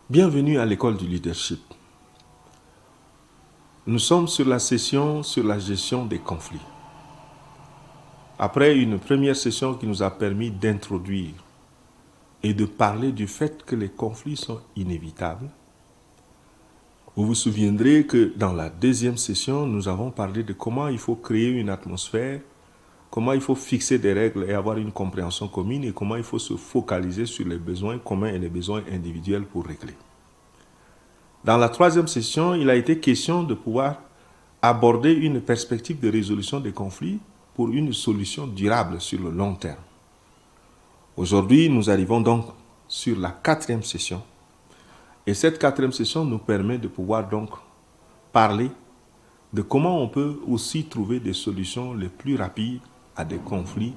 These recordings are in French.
Bienvenue à l'école du leadership. Nous sommes sur la session sur la gestion des conflits. Après une première session qui nous a permis d'introduire et de parler du fait que les conflits sont inévitables, vous vous souviendrez que dans la deuxième session, nous avons parlé de comment il faut créer une atmosphère, comment il faut fixer des règles et avoir une compréhension commune et comment il faut se focaliser sur les besoins communs et les besoins individuels pour régler. Dans la troisième session, il a été question de pouvoir aborder une perspective de résolution des conflits pour une solution durable sur le long terme. Aujourd'hui, nous arrivons donc sur la quatrième session. Et cette quatrième session nous permet de pouvoir donc parler de comment on peut aussi trouver des solutions les plus rapides à des conflits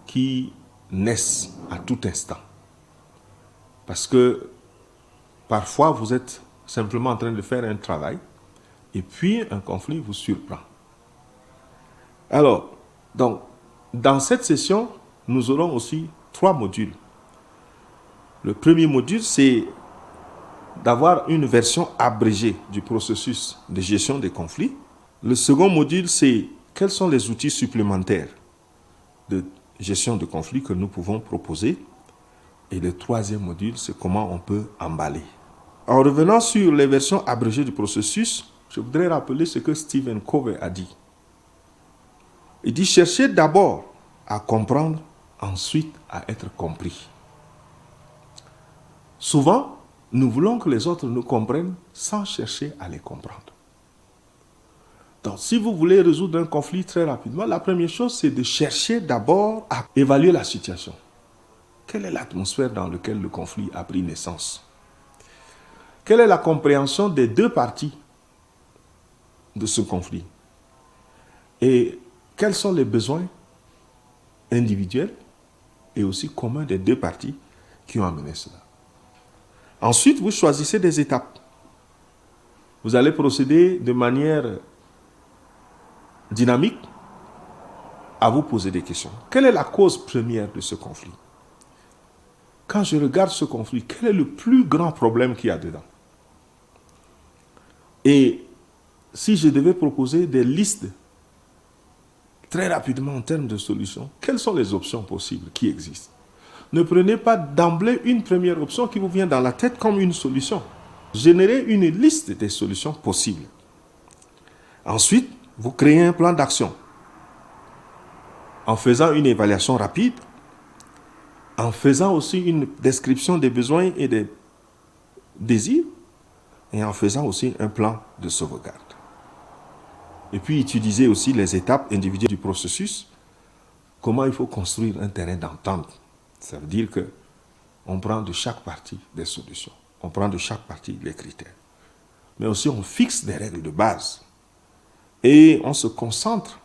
qui naissent à tout instant. Parce que parfois, vous êtes simplement en train de faire un travail et puis un conflit vous surprend. Alors, donc, dans cette session, nous aurons aussi 3 modules. Le premier module, c'est d'avoir une version abrégée du processus de gestion des conflits. Le second module, c'est quels sont les outils supplémentaires de gestion de conflits que nous pouvons proposer. Et le troisième module, c'est comment on peut emballer. En revenant sur les versions abrégées du processus, je voudrais rappeler ce que Stephen Covey a dit. Il dit « Cherchez d'abord à comprendre, ensuite à être compris ». Souvent, nous voulons que les autres nous comprennent sans chercher à les comprendre. Donc, si vous voulez résoudre un conflit très rapidement, la première chose, c'est de chercher d'abord à évaluer la situation. Quelle est l'atmosphère dans laquelle le conflit a pris naissance ? Quelle est la compréhension des deux parties de ce conflit? Et quels sont les besoins individuels et aussi communs des deux parties qui ont amené cela? Ensuite, vous choisissez des étapes. Vous allez procéder de manière dynamique à vous poser des questions. Quelle est la cause première de ce conflit? Quand je regarde ce conflit, quel est le plus grand problème qu'il y a dedans? Et si je devais proposer des listes très rapidement en termes de solutions, quelles sont les options possibles qui existent? Ne prenez pas d'emblée une première option qui vous vient dans la tête comme une solution. Générez une liste des solutions possibles. Ensuite, vous créez un plan d'action en faisant une évaluation rapide, en faisant aussi une description des besoins et des désirs, et en faisant aussi un plan de sauvegarde. Et puis, utilisez aussi les étapes individuelles du processus, comment il faut construire un terrain d'entente. Ça veut dire qu'on prend de chaque partie des solutions, on prend de chaque partie les critères. Mais aussi, on fixe des règles de base et on se concentre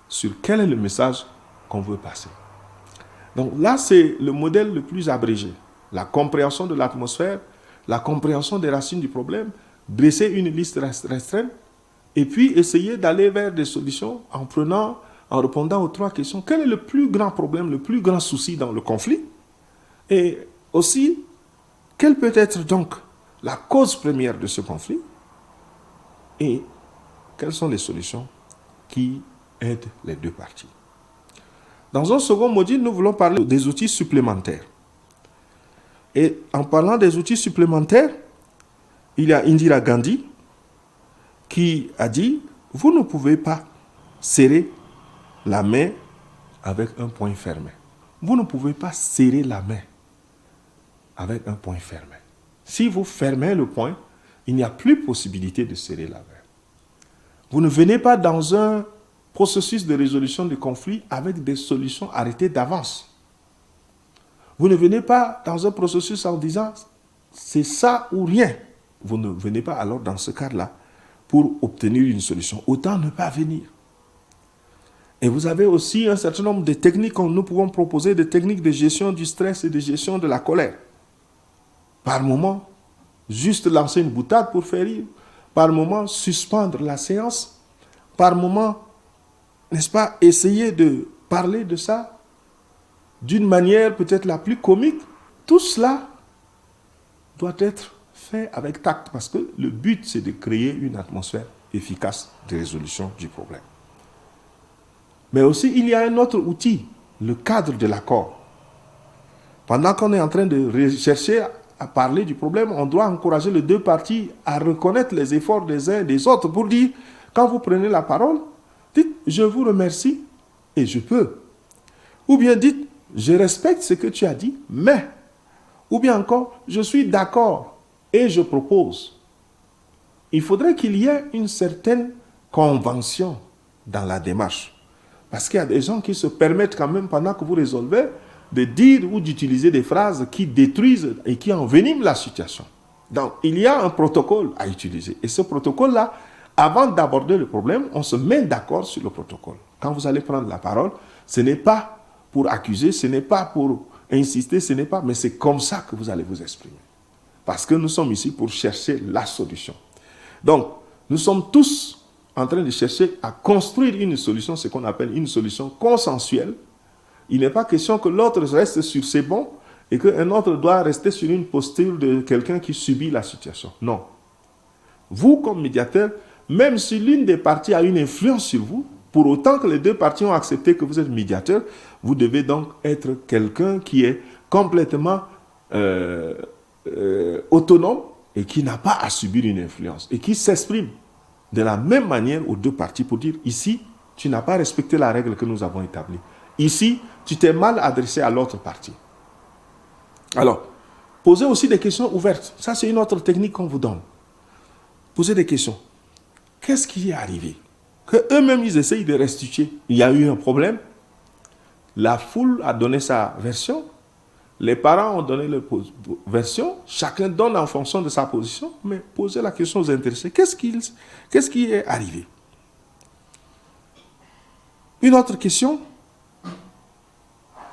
sur quel est le message qu'on veut passer. Donc là, c'est le modèle le plus abrégé. La compréhension de l'atmosphère, la compréhension des racines du problème, dresser une liste restreinte, et puis essayer d'aller vers des solutions en répondant aux 3 questions. Quel est le plus grand problème, le plus grand souci dans le conflit? Et aussi, quelle peut être donc la cause première de ce conflit? Et quelles sont les solutions qui aident les deux parties? Dans un second module, nous voulons parler des outils supplémentaires. Et en parlant des outils supplémentaires, il y a Indira Gandhi qui a dit « Vous ne pouvez pas serrer la main avec un poing fermé. Vous ne pouvez pas serrer la main avec un poing fermé. Si vous fermez le poing, il n'y a plus possibilité de serrer la main. Vous ne venez pas dans un processus de résolution du conflit avec des solutions arrêtées d'avance. Vous ne venez pas dans un processus en disant c'est ça ou rien. Vous ne venez pas alors dans ce cadre-là pour obtenir une solution. Autant ne pas venir. Et vous avez aussi un certain nombre de techniques que nous pouvons proposer, des techniques de gestion du stress et de gestion de la colère. Par moment, juste lancer une boutade pour faire rire. Par moment, suspendre la séance. Par moment, n'est-ce pas, essayer de parler de ça d'une manière peut-être la plus comique. Tout cela doit être fait avec tact, parce que le but, c'est de créer une atmosphère efficace de résolution du problème. Mais aussi, il y a un autre outil, le cadre de l'accord. Pendant qu'on est en train de chercher à parler du problème, on doit encourager les deux parties à reconnaître les efforts des uns et des autres pour dire, quand vous prenez la parole, dites, je vous remercie et je peux. Ou bien dites, je respecte ce que tu as dit, mais. Ou bien encore, je suis d'accord et je propose. Il faudrait qu'il y ait une certaine convention dans la démarche. Parce qu'il y a des gens qui se permettent quand même, pendant que vous résolvez, de dire ou d'utiliser des phrases qui détruisent et qui enveniment la situation. Donc, il y a un protocole à utiliser. Et ce protocole-là, avant d'aborder le problème, on se met d'accord sur le protocole. Quand vous allez prendre la parole, ce n'est pas pour accuser, ce n'est pas pour insister, ce n'est pas, mais c'est comme ça que vous allez vous exprimer. Parce que nous sommes ici pour chercher la solution. Donc, nous sommes tous en train de chercher à construire une solution, ce qu'on appelle une solution consensuelle. Il n'est pas question que l'autre reste sur ses bons et qu'un autre doit rester sur une posture de quelqu'un qui subit la situation. Non. Vous, comme médiateur, même si l'une des parties a une influence sur vous, pour autant que les deux parties ont accepté que vous êtes médiateur, vous devez donc être quelqu'un qui est complètement autonome et qui n'a pas à subir une influence et qui s'exprime de la même manière aux deux parties pour dire, ici, tu n'as pas respecté la règle que nous avons établie. Ici, tu t'es mal adressé à l'autre partie. Alors, posez aussi des questions ouvertes. Ça, c'est une autre technique qu'on vous donne. Posez des questions. Qu'est-ce qui est arrivé? Que eux-mêmes, ils essayent de restituer. Il y a eu un problème. La foule a donné sa version. Les parents ont donné leur version. Chacun donne en fonction de sa position. Mais posez la question aux intéressés. Qu'est-ce qui est arrivé? Une autre question.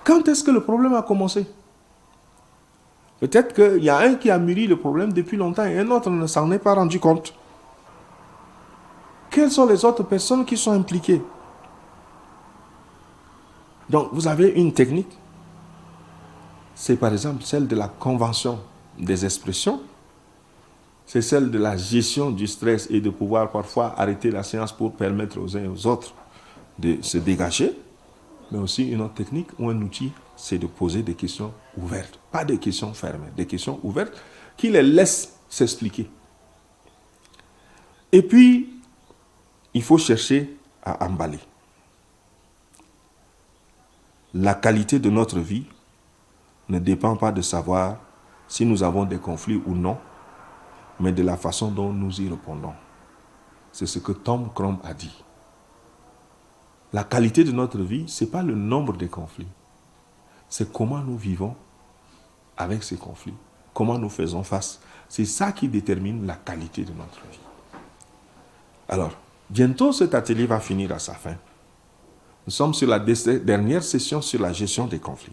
Quand est-ce que le problème a commencé? Peut-être qu'il y a un qui a mûri le problème depuis longtemps et un autre ne s'en est pas rendu compte. Quelles sont les autres personnes qui sont impliquées? Donc, vous avez une technique. C'est par exemple celle de la convention des expressions. C'est celle de la gestion du stress et de pouvoir parfois arrêter la séance pour permettre aux uns et aux autres de se dégager. Mais aussi une autre technique ou un outil, c'est de poser des questions ouvertes. Pas des questions fermées, des questions ouvertes qui les laissent s'expliquer. Et puis, il faut chercher à emballer. La qualité de notre vie ne dépend pas de savoir si nous avons des conflits ou non, mais de la façon dont nous y répondons. C'est ce que Tom Crom a dit. La qualité de notre vie, ce n'est pas le nombre de conflits. C'est comment nous vivons avec ces conflits, comment nous faisons face. C'est ça qui détermine la qualité de notre vie. Alors, bientôt cet atelier va finir à sa fin. Nous sommes sur la dernière session sur la gestion des conflits.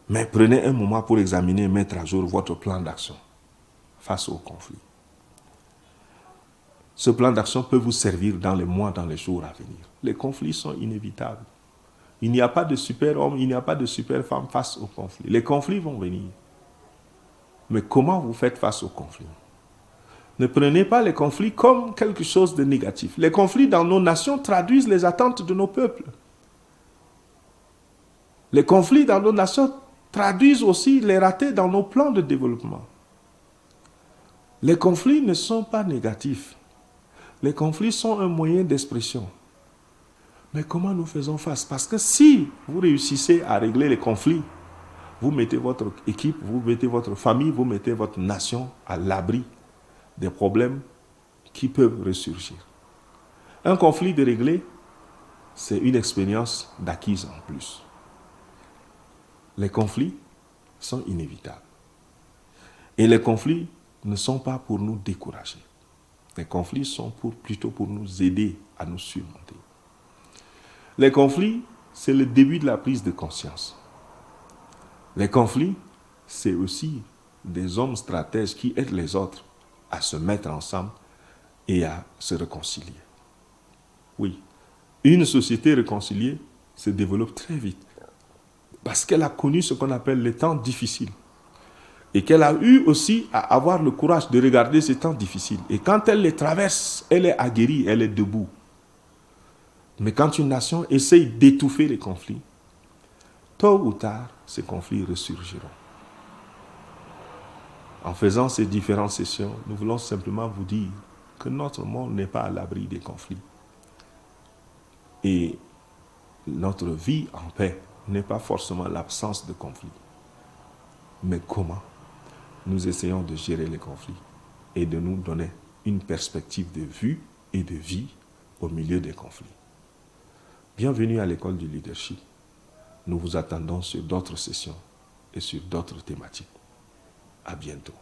Mais prenez un moment pour examiner et mettre à jour votre plan d'action face aux conflits. Ce plan d'action peut vous servir dans les mois, dans les jours à venir. Les conflits sont inévitables. Il n'y a pas de super-homme, il n'y a pas de super-femme face aux conflits. Les conflits vont venir. Mais comment vous faites face aux conflits? Ne prenez pas les conflits comme quelque chose de négatif. Les conflits dans nos nations traduisent les attentes de nos peuples. Les conflits dans nos nations traduisent aussi les ratés dans nos plans de développement. Les conflits ne sont pas négatifs. Les conflits sont un moyen d'expression. Mais comment nous faisons face? Parce que si vous réussissez à régler les conflits, vous mettez votre équipe, vous mettez votre famille, vous mettez votre nation à l'abri des problèmes qui peuvent ressurgir. Un conflit déréglé, c'est une expérience d'acquise en plus. Les conflits sont inévitables. Et les conflits ne sont pas pour nous décourager. Les conflits sont plutôt pour nous aider à nous surmonter. Les conflits, c'est le début de la prise de conscience. Les conflits, c'est aussi des hommes stratèges qui aident les autres à se mettre ensemble et à se réconcilier. Oui, une société réconciliée se développe très vite parce qu'elle a connu ce qu'on appelle les temps difficiles. Et qu'elle a eu aussi à avoir le courage de regarder ces temps difficiles. Et quand elle les traverse, elle est aguerrie, elle est debout. Mais quand une nation essaye d'étouffer les conflits, tôt ou tard, ces conflits ressurgiront. En faisant ces différentes sessions, nous voulons simplement vous dire que notre monde n'est pas à l'abri des conflits. Et notre vie en paix n'est pas forcément l'absence de conflits. Mais comment nous essayons de gérer les conflits et de nous donner une perspective de vue et de vie au milieu des conflits. Bienvenue à l'école du leadership. Nous vous attendons sur d'autres sessions et sur d'autres thématiques. À bientôt.